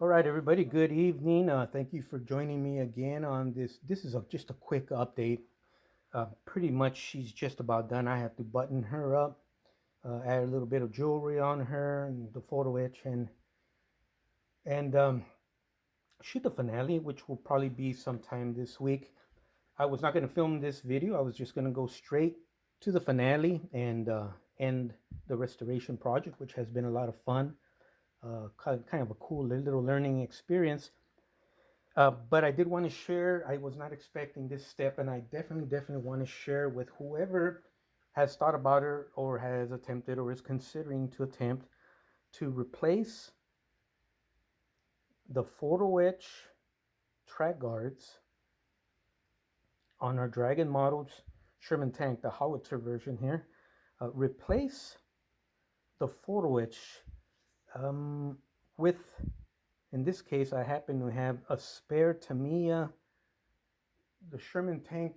All right, everybody. Good evening. Thank you for joining me again on this. This is just a quick update. Pretty much, she's just about done. I have to button her up, add a little bit of jewelry on her, and the photo etch, and shoot the finale, which will probably be sometime this week. I was not going to film this video. I was just going to go straight to the finale and end the restoration project, which has been a lot of fun. Kind of a cool little learning experience. But I did want to share, I was not expecting this step, and I definitely want to share with whoever has thought about it or has attempted or is considering to attempt to replace the photo etch track guards on our Dragon models Sherman tank, the Howitzer version here. Replace the photo etch with, in this case, I happen to have a spare Tamiya, the Sherman tank,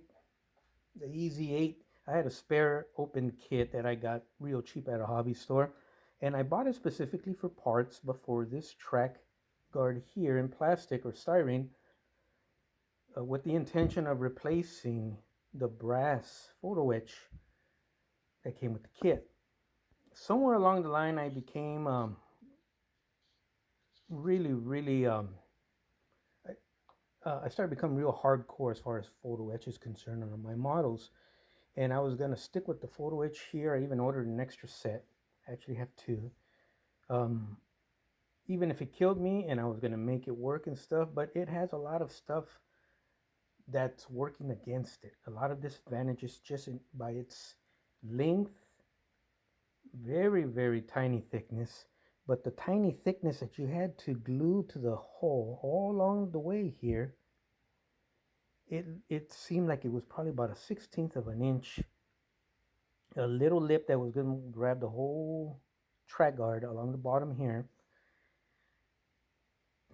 the Easy 8. I had a spare open kit that I got real cheap at a hobby store, and I bought it specifically for parts, but for this track guard here in plastic or styrene, with the intention of replacing the brass photo etch that came with the kit. Somewhere along the line, I became really I started becoming real hardcore as far as photo etch is concerned on my models, and I was gonna stick with the photo etch here. I even ordered an extra set. I actually have two. Um, Even if it killed me and I was gonna make it work and stuff, but it has a lot of stuff that's working against it. A lot of disadvantages just by its length, very tiny thickness. But the tiny thickness that you had to glue to the hole all along the way here, it seemed like it was probably about a 16th of an inch. A little lip that was going to grab the whole track guard along the bottom here.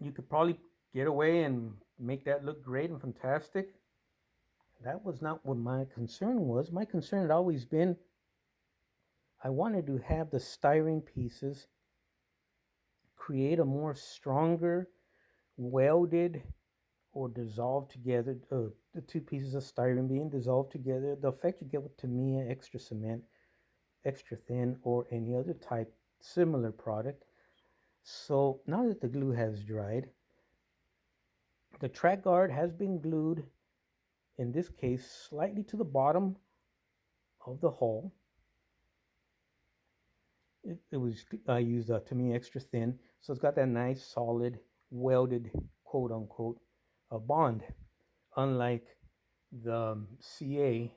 You could probably get away and make that look great and fantastic. That was not what my concern was. My concern had always been I wanted to have the styrene pieces create a more stronger, welded or dissolved together, the two pieces of styrene being dissolved together, the effect you get with Tamiya extra cement, extra thin, or any other type similar product. So now that the glue has dried, the track guard has been glued, in this case, slightly to the bottom of the hole. It was, I used Tamiya extra thin, so it's got that nice solid welded quote unquote bond, unlike the CA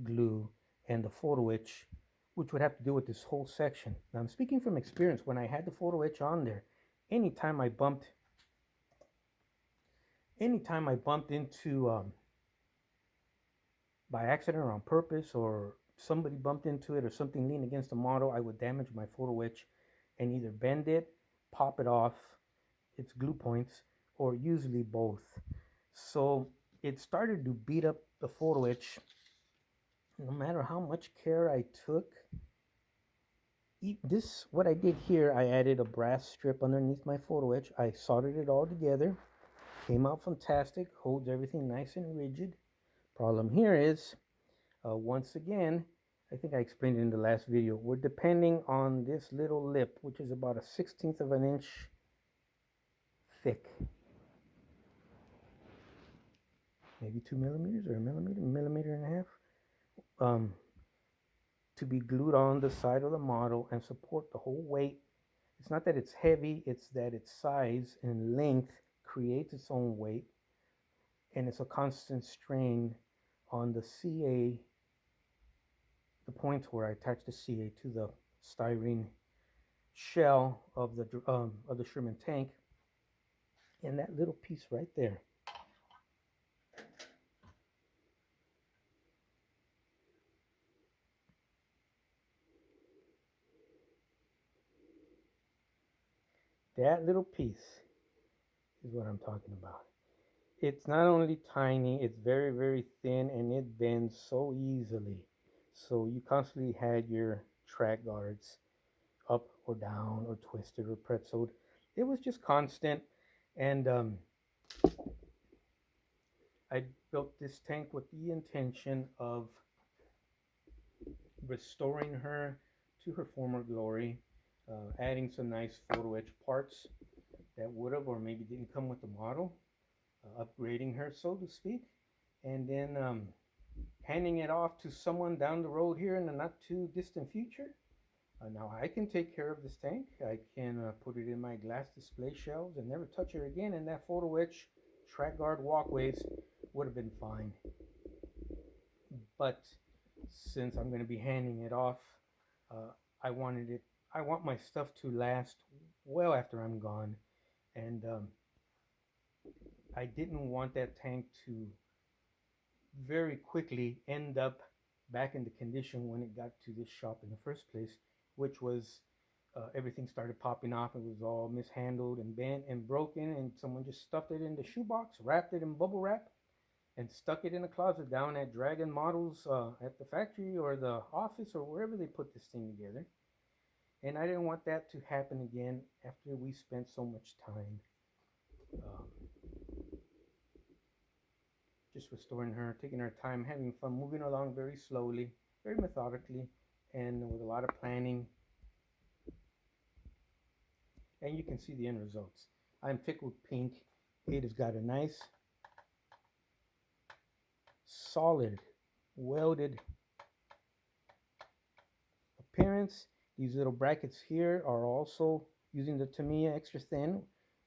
glue and the photo etch, which would have to do with this whole section. Now I'm speaking from experience. When I had the photo etch on there, anytime I bumped into by accident or on purpose, or somebody bumped into it or something leaned against the model, I would damage my photo etch and either bend it, pop it off its glue points, or usually both. So it started to beat up the photo etch. No matter how much care I took, this, what I did here, I added a brass strip underneath my photo etch. I soldered it all together. Came out fantastic, holds everything nice and rigid. Problem here is, once again, I think I explained it in the last video, we're depending on this little lip, which is about a 16th of an inch thick. Maybe 2 millimeters or a millimeter and a half. To be glued on the side of the model and support the whole weight. It's not that it's heavy, it's that its size and length creates its own weight, and it's a constant strain on the CA, the points where I attach the CA to the styrene shell of the Sherman tank, and that little piece right there. That little piece is what I'm talking about. It's not only tiny, it's very thin, and it bends so easily. So you constantly had your track guards up or down or twisted or pretzeled. It was just constant. And I built this tank with the intention of restoring her to her former glory, adding some nice photo etch parts that would have or maybe didn't come with the model, upgrading her, so to speak, and then handing it off to someone down the road here in the not too distant future. Now I can take care of this tank. I can put it in my glass display shelves and never touch it again, and that photo etch track guard walkways would have been fine. But since I'm going to be handing it off, uh, I wanted it. I want my stuff to last well after I'm gone, and I didn't want that tank to very quickly end up back in the condition when it got to this shop in the first place, which was everything started popping off. It was all mishandled and bent and broken, and someone just stuffed it in the shoebox, wrapped it in bubble wrap, and stuck it in a closet down at Dragon Models at the factory or the office or wherever they put this thing together. And I didn't want that to happen again after we spent so much time um, just restoring her, taking our time, having fun, moving along very slowly, very methodically, and with a lot of planning. And you can see the end results. I'm tickled pink. It has got a nice, solid, welded appearance. These little brackets here are also using the Tamiya extra thin.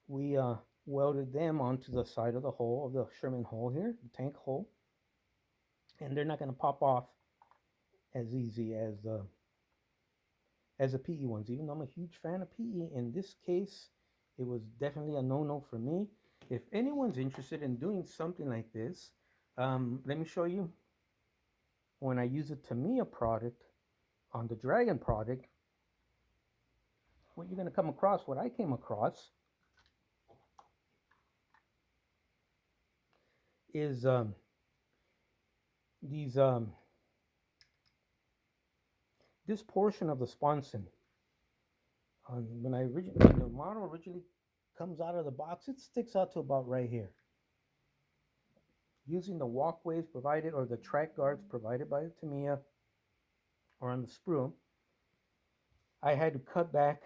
We welded them onto the side of the hole of the Sherman hole here, the tank hole, and they're not going to pop off as easy as the PE ones. Even though I'm a huge fan of PE, in this case, it was definitely a no-no for me. If anyone's interested in doing something like this, let me show you. When I use a Tamiya product on the Dragon product, what you're going to come across, what I came across, is these this portion of the sponson. When the model originally comes out of the box, it sticks out to about right here. Using the walkways provided or the track guards provided by the Tamiya or on the sprue, I had to cut back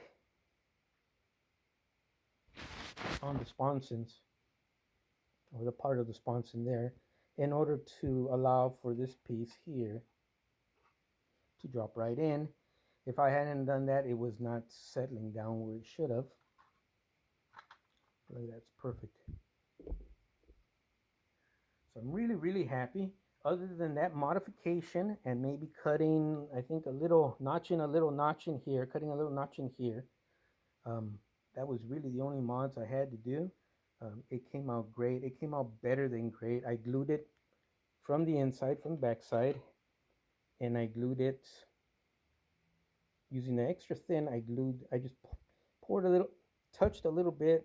on the sponsons or the part of the sponson there in order to allow for this piece here to drop right in. If I hadn't done that, it was not settling down where it should have. Look, that's perfect. So I'm really, really happy. Other than that modification and maybe cutting, I think a little notch in here, cutting a little notch in here. That was really the only mods I had to do. It came out great. It came out better than great. I glued it from the inside, from the backside, and I glued it using the extra thin. I just poured a little, touched a little bit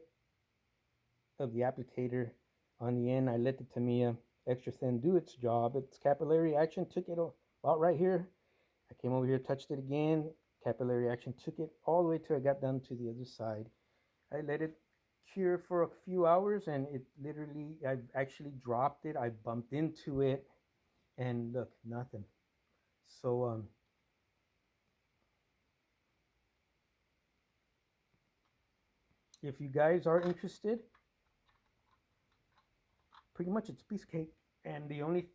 of the applicator on the end. I let the Tamiya extra thin do its job. Its capillary action took it about right here. I came over here, touched it again. Capillary action took it all the way till I got down to the other side. I let it cure for a few hours, and it literally, I've actually dropped it. I bumped into it, and look, nothing. So if you guys are interested, pretty much it's piece of cake. And the only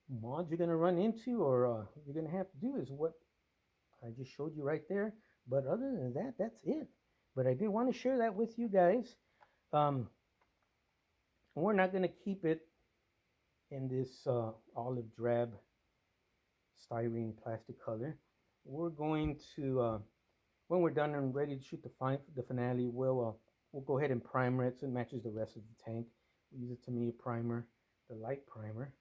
mods you're gonna run into or you're gonna have to do is what I just showed you right there. But other than that, that's it. But I did want to share that with you guys. We're not gonna keep it in this olive drab styrene plastic color. We're going to when we're done and ready to shoot the finale, we'll go ahead and primer it so it matches the rest of the tank. We use it Tamiya primer, the light primer.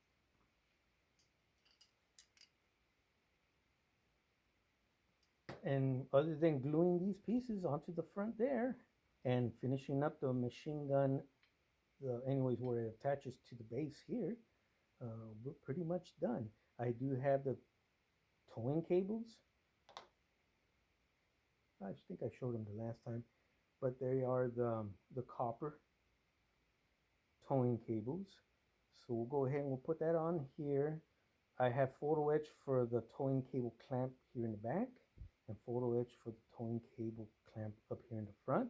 And other than gluing these pieces onto the front there and finishing up the machine gun, anyways, where it attaches to the base here, we're pretty much done. I do have the towing cables. I think I showed them the last time, but they are the copper towing cables. So we'll go ahead and we'll put that on here. I have photo etch for the towing cable clamp here in the back and photo etch for the towing cable clamp up here in the front.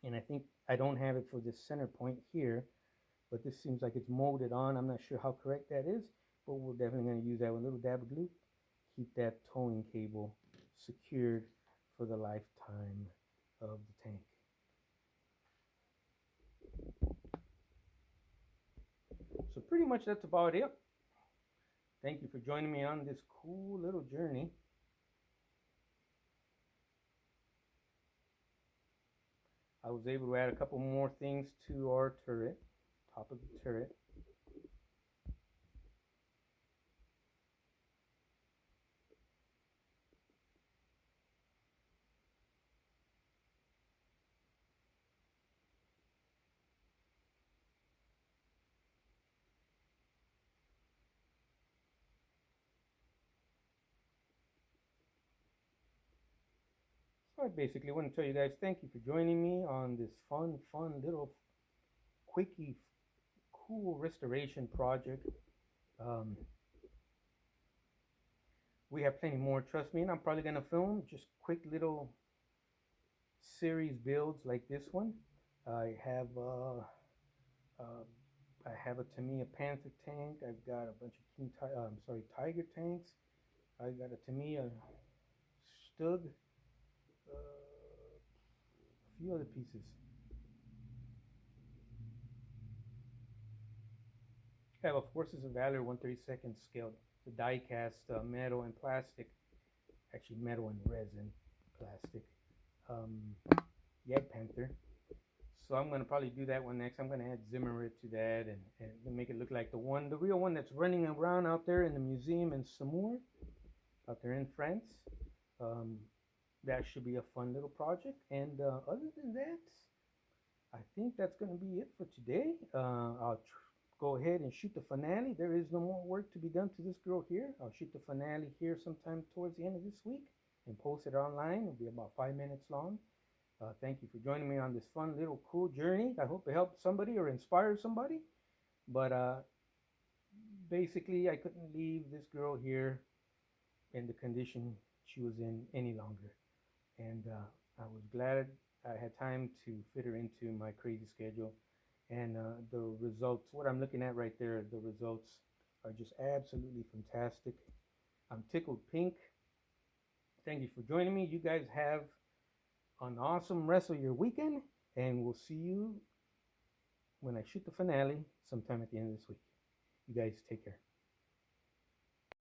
And I think I don't have it for this center point here, but this seems like it's molded on. I'm not sure how correct that is, but we're definitely going to use that with a little dab of glue. Keep that towing cable secured for the lifetime of the tank. So pretty much that's about it. Thank you for joining me on this cool little journey. I was able to add a couple more things to our turret, top of the turret. So I basically want to tell you guys thank you for joining me on this fun little quickie, cool restoration project. We have plenty more, trust me, and I'm probably going to film just quick little series builds like this one. I have I have a Tamiya Panther tank. I've got a bunch of Tiger tanks. I got a Tamiya Stug, a few other pieces. I have a Forces of Valor 1/32 scale, the die cast metal and plastic, actually metal and resin plastic. Um, Yag Panther. So I'm gonna probably do that one next. I'm gonna add Zimmerit to that and make it look like the real one that's running around out there in the museum in Saumur, out there in France. Um, that should be a fun little project. And other than that, I think that's gonna be it for today. I'll go ahead and shoot the finale. There is no more work to be done to this girl here. I'll shoot the finale here sometime towards the end of this week and post it online. It'll be about 5 minutes long. Thank you for joining me on this fun little cool journey. I hope it helped somebody or inspired somebody. But basically, I couldn't leave this girl here in the condition she was in any longer. And I was glad I had time to fit her into my crazy schedule. And the results, what I'm looking at right there, the results are just absolutely fantastic. I'm tickled pink. Thank you for joining me. You guys have an awesome rest of your weekend, and we'll see you when I shoot the finale sometime at the end of this week. You guys take care.